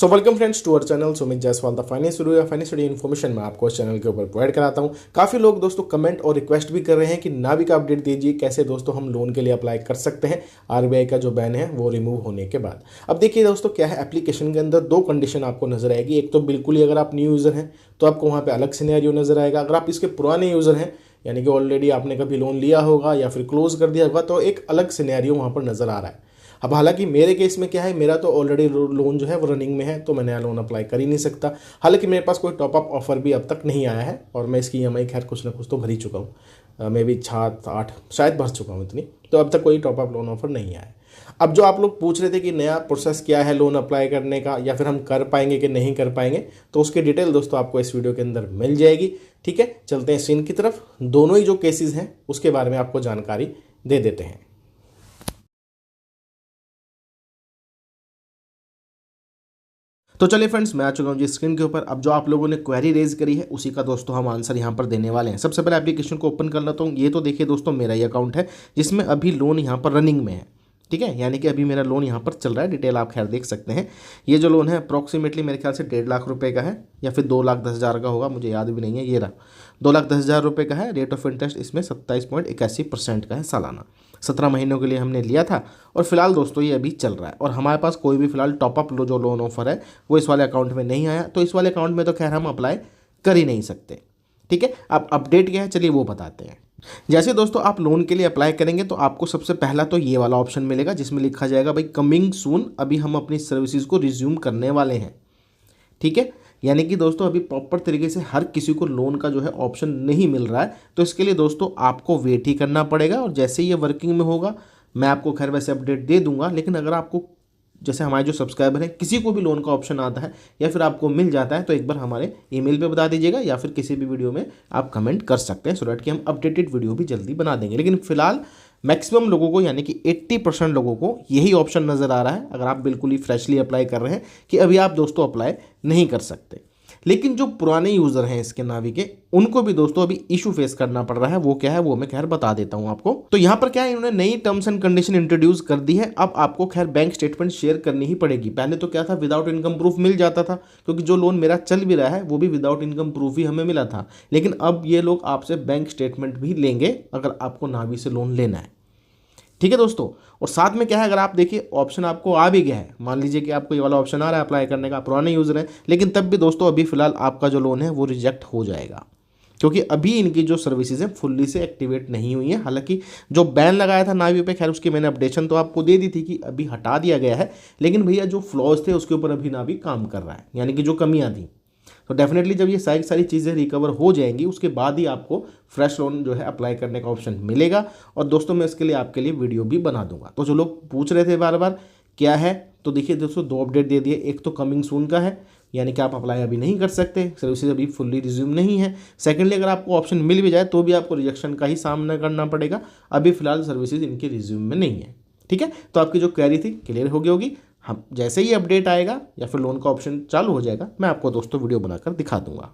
So welcome friends to our channel Sumit Jaiswal the finance video या finance study information मैं आपको इस चैनल के ऊपर प्रोवाइड कराता हूं। काफ़ी लोग दोस्तों कमेंट और रिक्वेस्ट भी कर रहे हैं कि नावी का अपडेट दीजिए, कैसे दोस्तों हम लोन के लिए अप्लाई कर सकते हैं आरबीआई का जो बैन है वो रिमूव होने के बाद। अब देखिए दोस्तों क्या है, एप्लीकेशन के अंदर दो कंडीशन आपको नजर आएगी। एक तो बिल्कुल ही अगर आप न्यू यूज़र हैं तो आपको वहाँ पर अलग सिनेरियो नजर आएगा। अगर आप इसके पुराने यूज़र हैं यानी कि ऑलरेडी आपने कभी लोन लिया होगा या फिर क्लोज कर दिया होगा तो एक अलग सिनेरियो वहाँ पर नजर आ रहा है। अब हालांकि मेरे केस में क्या है, मेरा तो ऑलरेडी लोन जो है वो रनिंग में है तो मैं नया लोन अप्लाई कर ही नहीं सकता। हालांकि मेरे पास कोई टॉपअप ऑफर भी अब तक नहीं आया है और मैं इसकी ईएमआई खैर कुछ ना कुछ तो भर ही चुका हूँ, मैं भी 7-8 शायद भर चुका हूँ इतनी, तो अब तक कोई टॉपअप लोन ऑफर नहीं आया है। अब जो आप लोग पूछ रहे थे कि नया प्रोसेस क्या है लोन अप्लाई करने का या फिर हम कर पाएंगे कि नहीं कर पाएंगे, तो उसकी डिटेल दोस्तों आपको इस वीडियो के अंदर मिल जाएगी। ठीक है, चलते हैं स्क्रीन की तरफ। दोनों ही जो केसेस हैं उसके बारे में आपको जानकारी दे देते हैं। तो चलिए फ्रेंड्स, मैं आ चुका हूँ जी स्क्रीन के ऊपर। अब जो आप लोगों ने क्वेरी रेज करी है उसी का दोस्तों हम आंसर यहाँ पर देने वाले हैं। सबसे पहले एप्लीकेशन को ओपन कर लेता हूँ। ये तो देखिए दोस्तों मेरा ही अकाउंट है जिसमें अभी लोन यहाँ पर रनिंग में है। ठीक है, यानी कि अभी मेरा लोन यहाँ पर चल रहा है। डिटेल आप खैर देख सकते हैं। ये जो लोन है अप्रॉक्सीमेटली मेरे ख्याल से 1.5 लाख रुपए का है या फिर 2,10,000 का होगा, मुझे याद भी नहीं है। ये रहा 2,10,000 रुपये का है। रेट ऑफ इंटरेस्ट इसमें 27.81% का है सालाना। 17 महीनों के लिए हमने लिया था और फिलहाल दोस्तों ये अभी चल रहा है और हमारे पास कोई भी फिलहाल टॉपअप जो लोन ऑफर है वो इस वाले अकाउंट में नहीं आया, तो इस वाले अकाउंट में तो खैर हम अप्लाई कर ही नहीं सकते। ठीक है, अब अपडेट क्या है चलिए वो बताते हैं। जैसे दोस्तों आप लोन के लिए अप्लाई करेंगे तो आपको सबसे पहला तो ये वाला ऑप्शन मिलेगा जिसमें लिखा जाएगा भाई कमिंग सून, अभी हम अपनी सर्विसेज को रिज्यूम करने वाले हैं। ठीक है, यानी कि दोस्तों अभी प्रॉपर तरीके से हर किसी को लोन का जो है ऑप्शन नहीं मिल रहा है, तो इसके लिए दोस्तों आपको वेट ही करना पड़ेगा और जैसे ही ये वर्किंग में होगा मैं आपको खैर वैसे अपडेट दे दूंगा। लेकिन अगर आपको जैसे हमारे जो सब्सक्राइबर हैं किसी को भी लोन का ऑप्शन आता है या फिर आपको मिल जाता है तो एक बार हमारे ईमेल पे बता दीजिएगा या फिर किसी भी वीडियो में आप कमेंट कर सकते हैं, सो दैट कि हम अपडेटेड वीडियो भी जल्दी बना देंगे। लेकिन फिलहाल मैक्सिमम लोगों को यानी कि 80% लोगों को यही ऑप्शन नज़र आ रहा है अगर आप बिल्कुल ही फ्रेशली अप्लाई कर रहे हैं कि अभी आप दोस्तों अप्लाई नहीं कर सकते। लेकिन जो पुराने यूज़र हैं इसके नावी के, उनको भी दोस्तों अभी इशू फेस करना पड़ रहा है। वो क्या है वो मैं खैर बता देता हूं आपको। तो यहां पर क्या है, इन्होंने नई टर्म्स एंड कंडीशन इंट्रोड्यूस कर दी है। अब आपको खैर बैंक स्टेटमेंट शेयर करनी ही पड़ेगी। पहले तो क्या था, विदाउट इनकम प्रूफ मिल जाता था, क्योंकि जो लोन मेरा चल भी रहा है वो भी विदाउट इनकम प्रूफ ही हमें मिला था। लेकिन अब ये लोग आपसे बैंक स्टेटमेंट भी लेंगे अगर आपको नावी से लोन लेना है। ठीक है दोस्तों, और साथ में क्या है, अगर आप देखिए ऑप्शन आपको आ भी गया है, मान लीजिए कि आपको ये वाला ऑप्शन आ रहा है अप्लाई करने का, पुराने यूज़र है, लेकिन तब भी दोस्तों अभी फिलहाल आपका जो लोन है वो रिजेक्ट हो जाएगा, क्योंकि अभी इनकी जो सर्विसेज हैं फुल्ली से एक्टिवेट नहीं हुई है। हालांकि जो बैन लगाया था नावी पे, खैर उसकी मैंने अपडेशन तो आपको दे दी थी कि अभी हटा दिया गया है, लेकिन भैया जो फ्लॉज थे उसके ऊपर अभी नावी काम कर रहा है, यानी कि जो कमियां थी। तो डेफिनेटली जब ये सारी चीज़ें रिकवर हो जाएंगी उसके बाद ही आपको फ्रेश लोन जो है अप्लाई करने का ऑप्शन मिलेगा। और दोस्तों मैं इसके लिए आपके लिए वीडियो भी बना दूंगा। तो जो लोग पूछ रहे थे बार बार क्या है, तो देखिए दोस्तों 2 अपडेट दे दिए। एक तो कमिंग सून का है, यानी कि आप अप्लाई अभी नहीं कर सकते, सर्विसेज अभी फुल्ली रिज्यूम नहीं है। सेकेंडली अगर आपको ऑप्शन मिल भी जाए तो भी आपको रिजेक्शन का ही सामना करना पड़ेगा, अभी फिलहाल सर्विसेज इनके रिज्यूम में नहीं है। ठीक है, तो आपकी जो क्वेरी थी क्लियर हो गई होगी। हम जैसे ही अपडेट आएगा या फिर लोन का ऑप्शन चालू हो जाएगा मैं आपको दोस्तों वीडियो बनाकर दिखा दूंगा।